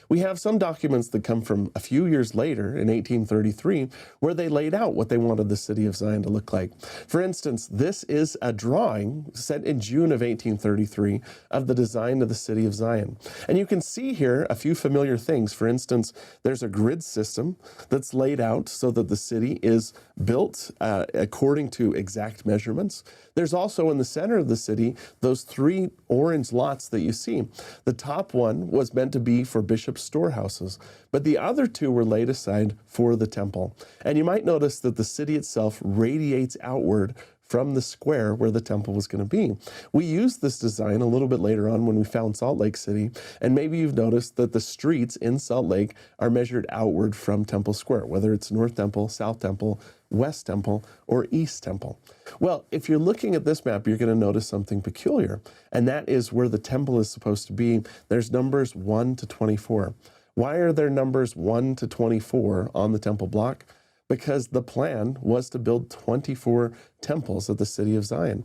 We have some documents that come from a few years later, in 1833, where they laid out what they wanted the city of Zion to look like. For instance, this is a drawing sent in June of 1833 of the design of the city of Zion. And you can see here a few familiar things. For instance, there's a grid system that's laid out so that the city is built according to exact measurements. There's also in the center of the city those three orange lots that you see. The top one was meant to be for bishops' storehouses, but the other two were laid aside for the temple. And you might notice that the city itself radiates outward from the square where the temple was going to be. We used this design a little bit later on when we found Salt Lake City, and maybe you've noticed that the streets in Salt Lake are measured outward from Temple Square, whether it's North Temple, South Temple, West Temple, or East Temple. Well, if you're looking at this map, you're going to notice something peculiar, and that is where the temple is supposed to be. There's numbers 1 to 24. Why are there numbers 1 to 24 on the temple block? Because the plan was to build 24 temples at the city of Zion.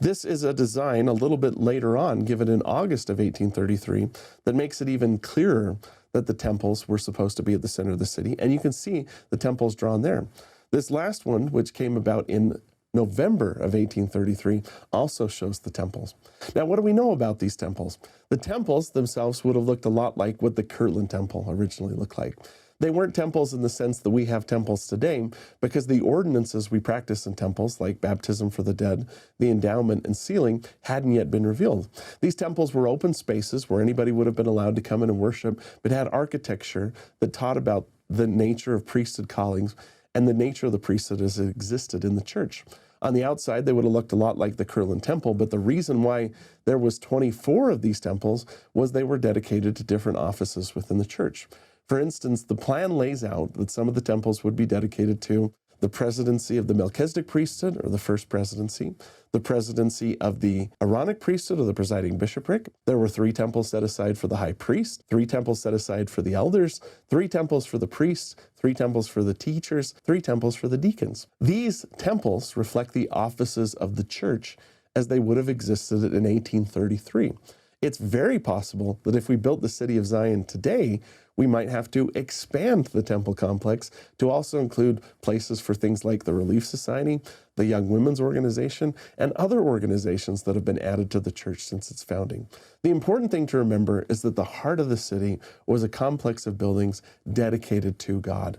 This is a design a little bit later on, given in August of 1833, that makes it even clearer that the temples were supposed to be at the center of the city, and you can see the temples drawn there. This last one, which came about in November of 1833, also shows the temples. Now, what do we know about these temples? The temples themselves would have looked a lot like what the Kirtland Temple originally looked like. They weren't temples in the sense that we have temples today, because the ordinances we practice in temples, like baptism for the dead, the endowment, and sealing, hadn't yet been revealed. These temples were open spaces where anybody would have been allowed to come in and worship, but had architecture that taught about the nature of priesthood callings and the nature of the priesthood as it existed in the church. On the outside, they would have looked a lot like the Kirtland Temple, but the reason why there was 24 of these temples was they were dedicated to different offices within the church. For instance, the plan lays out that some of the temples would be dedicated to the presidency of the Melchizedek priesthood, or the first presidency, the presidency of the Aaronic priesthood, or the presiding bishopric. There were 3 temples set aside for the high priest, 3 temples set aside for the elders, 3 temples for the priests, 3 temples for the teachers, 3 temples for the deacons. These temples reflect the offices of the church as they would have existed in 1833. It's very possible that if we built the city of Zion today, we might have to expand the temple complex to also include places for things like the Relief Society, the Young Women's Organization, and other organizations that have been added to the church since its founding. The important thing to remember is that the heart of the city was a complex of buildings dedicated to God.